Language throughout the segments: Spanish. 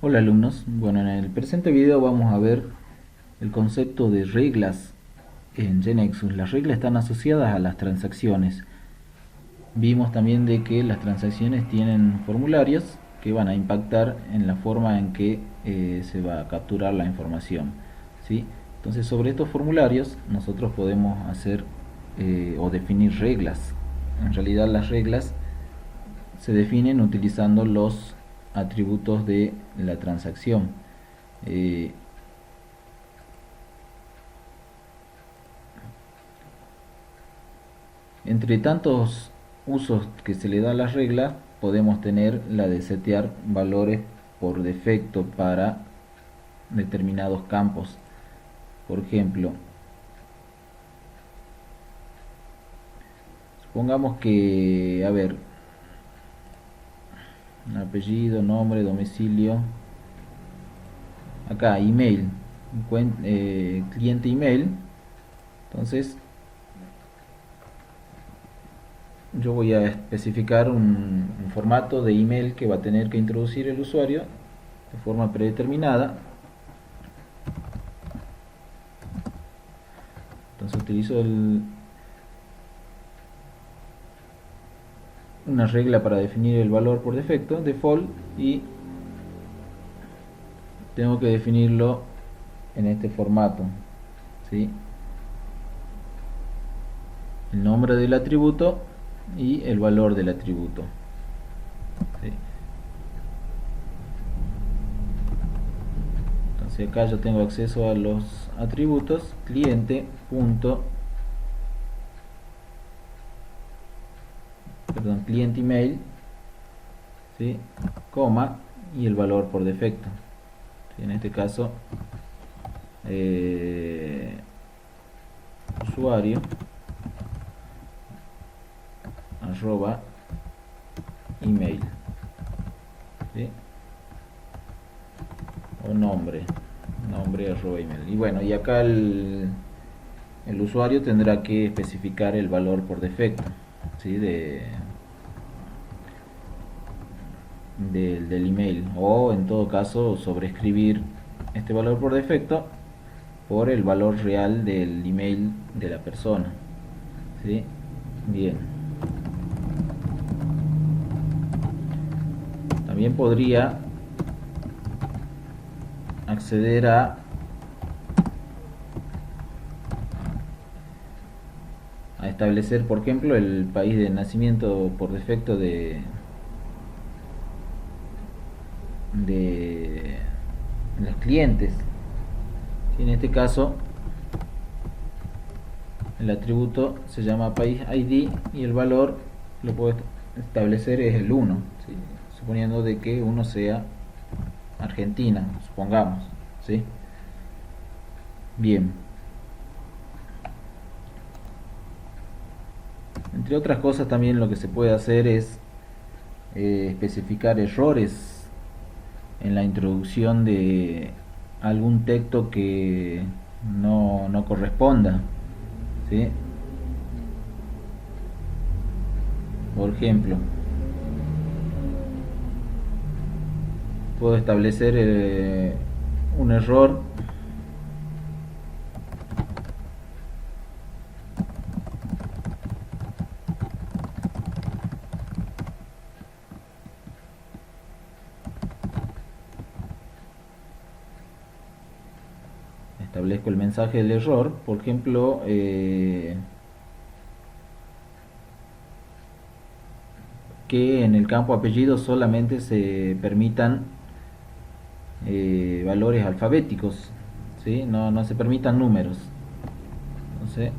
Hola alumnos, bueno, en el presente video vamos a ver el concepto de reglas en GeneXus. Las reglas están asociadas a las transacciones. Vimos también de que las transacciones tienen formularios que van a impactar en la forma en que se va a capturar la información, ¿sí? Entonces, sobre estos formularios nosotros podemos hacer o definir reglas. En realidad las reglas se definen utilizando los atributos de la transacción. Eh, Entre tantos usos que se le da a las reglas, podemos tener la de setear valores por defecto para determinados campos. Por ejemplo, supongamos que, a ver, apellido, nombre, domicilio, acá email, cliente email. Entonces yo voy a especificar un formato de email que va a tener que introducir el usuario de forma predeterminada. Entonces utilizo una regla para definir el valor por defecto, default, y tengo que definirlo en este formato, ¿sí? El nombre del atributo y el valor del atributo, ¿sí? Entonces acá yo tengo acceso a los atributos cliente cliente email, ¿sí? Coma y el valor por defecto, ¿sí? En este caso usuario arroba email, ¿sí? O nombre arroba email. Y bueno, y acá el usuario tendrá que especificar el valor por defecto, ¿sí? Del email, o en todo caso sobreescribir este valor por defecto por el valor real del email de la persona, ¿sí? Bien, también podría acceder a establecer, por ejemplo, el país de nacimiento por defecto de los clientes. En este caso el atributo se llama país ID y el valor lo puedo establecer es el 1, ¿sí? Suponiendo de que uno sea Argentina, supongamos, ¿sí? Bien, entre otras cosas también lo que se puede hacer es especificar errores en la introducción de algún texto que no corresponda, ¿sí? Por ejemplo, puedo establecer un error establezco el mensaje del error, por ejemplo, que en el campo apellido solamente se permitan valores alfabéticos, ¿sí? No se permitan números. Entonces,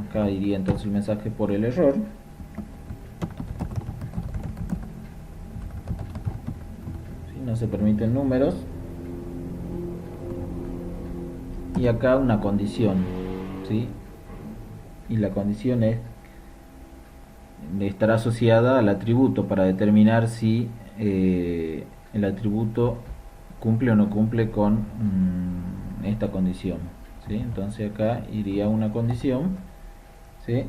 acá iría entonces el mensaje por el error. ¿Sí? No se permiten números. Y acá una condición, ¿sí? Y la condición estará asociada al atributo para determinar si el atributo cumple o no cumple con esta condición, ¿sí? Entonces acá iría una condición, ¿sí?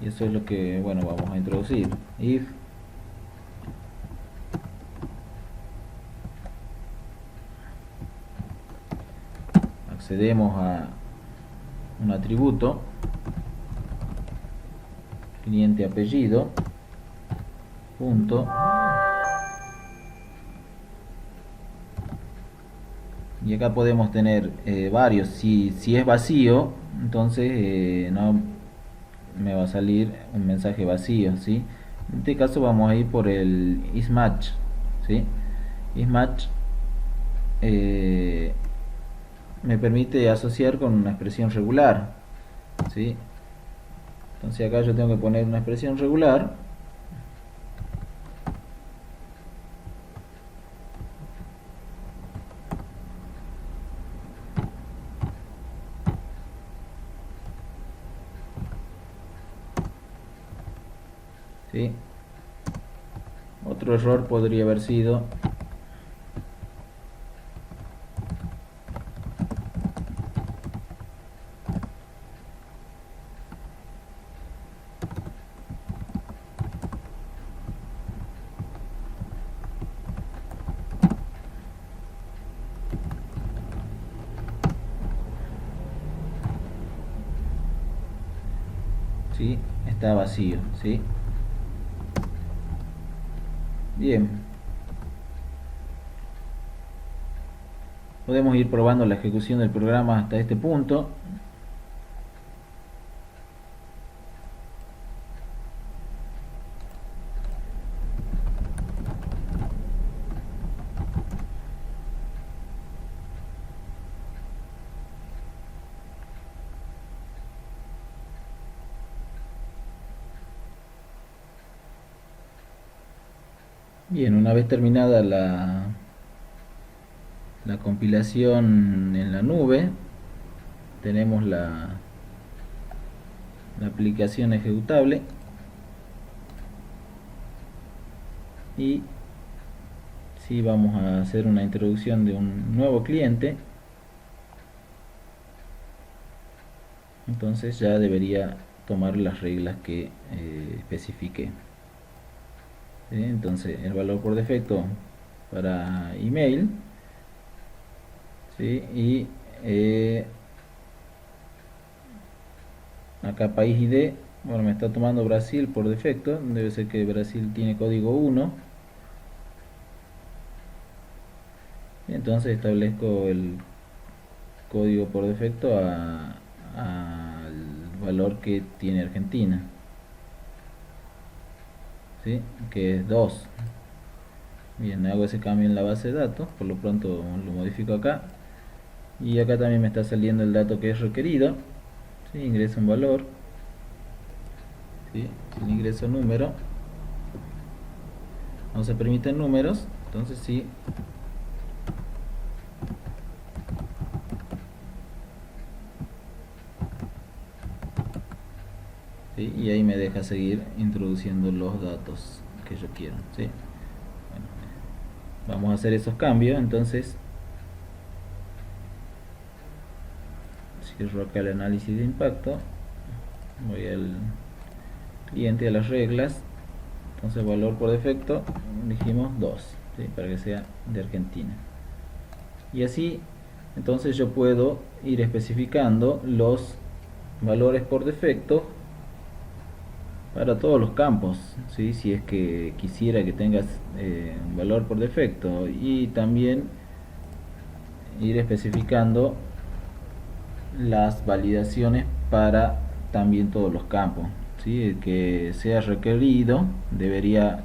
y eso es lo que, bueno, vamos a introducir. If accedemos a un atributo, cliente apellido, punto, y acá podemos tener varios. Si es vacío, entonces no me va a salir un mensaje vacío, ¿sí? En este caso vamos a ir por el isMatch, ¿sí? Ismatch me permite asociar con una expresión regular, ¿sí? Entonces acá yo tengo que poner una expresión regular, ¿sí? Otro error podría haber sido ¿sí? Está vacío, ¿sí? Bien, podemos ir probando la ejecución del programa hasta este punto. Bien, una vez terminada la compilación en la nube, tenemos la aplicación ejecutable y si vamos a hacer una introducción de un nuevo cliente, entonces ya debería tomar las reglas que especifiqué. ¿Sí? Entonces el valor por defecto para email, ¿sí? Y acá país ID, bueno, me está tomando Brasil por defecto, debe ser que Brasil tiene código 1. Entonces establezco el código por defecto al valor que tiene Argentina, ¿sí? Que es 2. Bien, hago ese cambio en la base de datos, por lo pronto lo modifico acá. Y acá también me está saliendo el dato que es requerido, ¿sí? Ingreso un valor, ¿sí? Si le ingreso número, no se permiten números, entonces sí. ¿Sí? Y ahí me deja seguir introduciendo los datos que yo quiero, ¿sí? Bueno, vamos a hacer esos cambios. Entonces cierro acá el análisis de impacto, voy al cliente, a las reglas. Entonces valor por defecto dijimos 2, ¿sí? Para que sea de Argentina, y así entonces yo puedo ir especificando los valores por defecto para todos los campos, ¿sí? Si es que quisiera que tengas un valor por defecto, y también ir especificando las validaciones para también todos los campos, ¿sí? El que sea requerido debería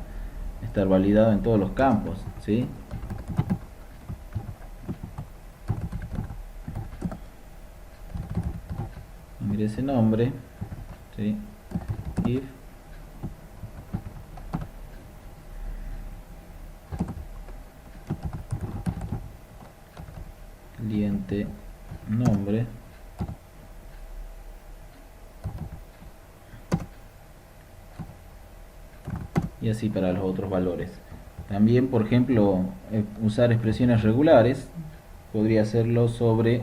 estar validado en todos los campos, ¿sí? Ingrese nombre, ¿sí? If cliente nombre, y así para los otros valores. También, por ejemplo, usar expresiones regulares, podría hacerlo sobre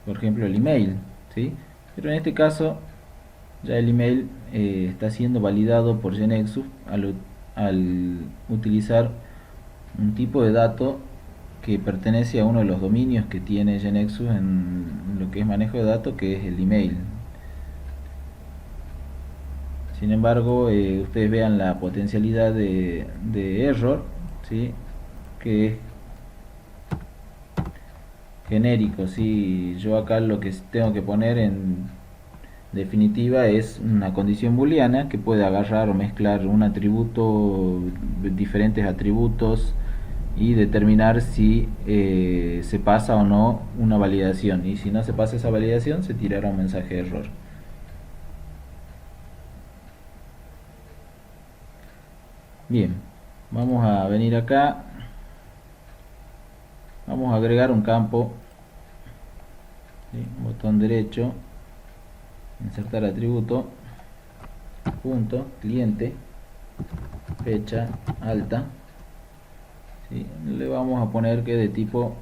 por ejemplo el email, ¿sí? Pero en este caso ya el email está siendo validado por GeneXus al utilizar un tipo de dato que pertenece a uno de los dominios que tiene GeneXus en lo que es manejo de datos, que es el email. Sin embargo, ustedes vean la potencialidad de error, ¿sí? Que es genérico. ¿Sí? Yo acá lo que tengo que poner en definitiva es una condición booleana que puede agarrar o mezclar un atributo, diferentes atributos, y determinar si se pasa o no una validación, y si no se pasa esa validación se tirará un mensaje de error. Bien, vamos a venir acá, vamos a agregar un campo, ¿sí? Botón derecho, insertar atributo, punto, cliente, fecha alta, ¿sí? Le vamos a poner que de tipo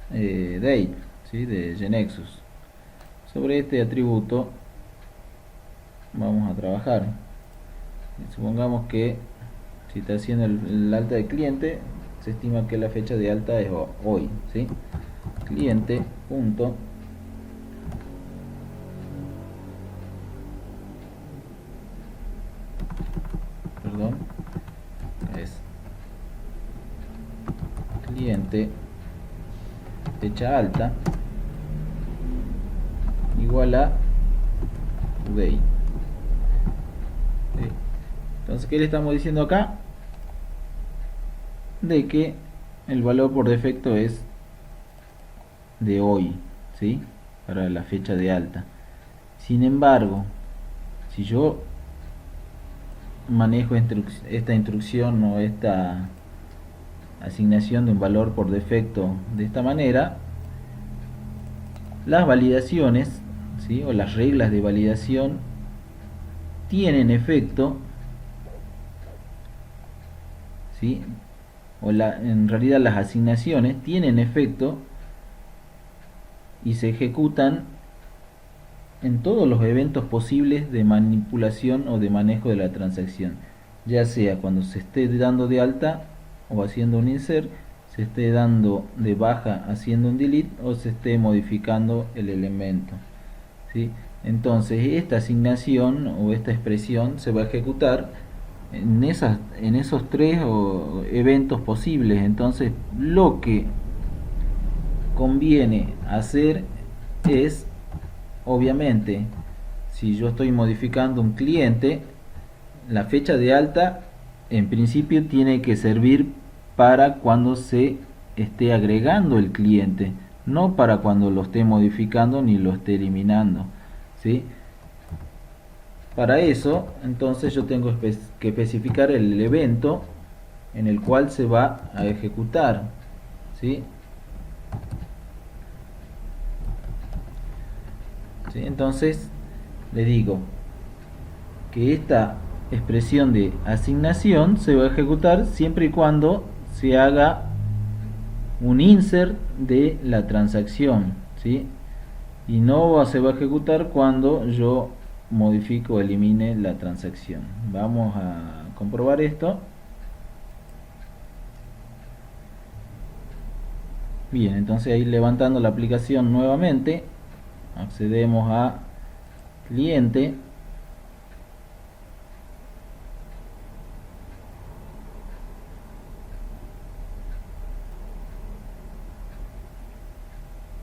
date, ¿sí? De GeneXus. Sobre este atributo vamos a trabajar. Supongamos que si está haciendo el alta de cliente, se estima que la fecha de alta es hoy, ¿sí? Cliente punto perdón es cliente fecha alta igual a day, ¿sí? Entonces, ¿qué le estamos diciendo acá? De que el valor por defecto es de hoy, ¿sí? Para la fecha de alta. Sin embargo, si yo manejo esta instrucción o esta asignación de un valor por defecto de esta manera, las validaciones, ¿sí? O las reglas de validación tienen efecto, ¿sí? En realidad las asignaciones tienen efecto y se ejecutan en todos los eventos posibles de manipulación o de manejo de la transacción, ya sea cuando se esté dando de alta o haciendo un insert, se esté dando de baja haciendo un delete o se esté modificando el elemento, ¿sí? Entonces esta asignación o esta expresión se va a ejecutar en esos tres eventos posibles. Entonces lo que conviene hacer es, obviamente, si yo estoy modificando un cliente, la fecha de alta en principio tiene que servir para cuando se esté agregando el cliente, no para cuando lo esté modificando ni lo esté eliminando, ¿sí? Para eso, entonces yo tengo que especificar el evento en el cual se va a ejecutar, ¿sí? ¿Sí? Entonces le digo que esta expresión de asignación se va a ejecutar siempre y cuando se haga un insert de la transacción, ¿sí? Y no se va a ejecutar cuando yo modifico o elimine la transacción. Vamos a comprobar esto. Bien, entonces ahí levantando la aplicación nuevamente, accedemos a cliente,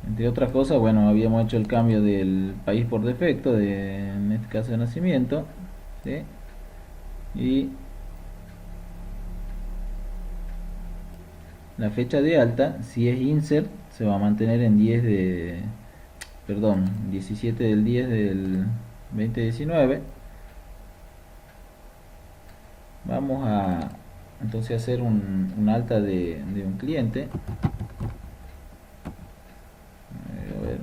entre otras cosas, bueno, habíamos hecho el cambio del país por defecto, en este caso de nacimiento, ¿sí? Y la fecha de alta, si es insert, se va a mantener en 17 del 10 del 2019. Vamos a entonces hacer un alta de un cliente. A ver.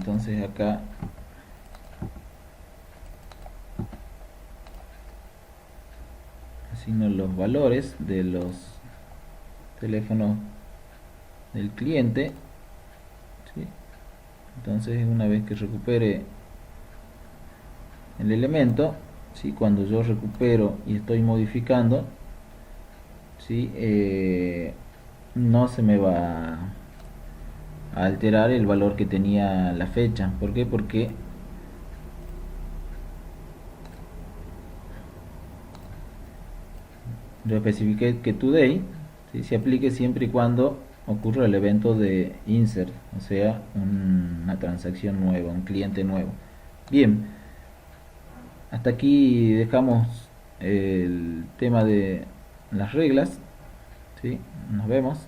entonces acá asigno los valores de los teléfonos del cliente, ¿sí? Entonces una vez que recupere el elemento, ¿sí? Cuando yo recupero y estoy modificando, ¿sí? No se me va a alterar el valor que tenía la fecha. ¿Por qué? Porque yo especifiqué que today, ¿sí? Se aplique siempre y cuando ocurra el evento de insert, o sea, una transacción nueva, un cliente nuevo. Bien, hasta aquí dejamos el tema de las reglas, ¿sí? Nos vemos.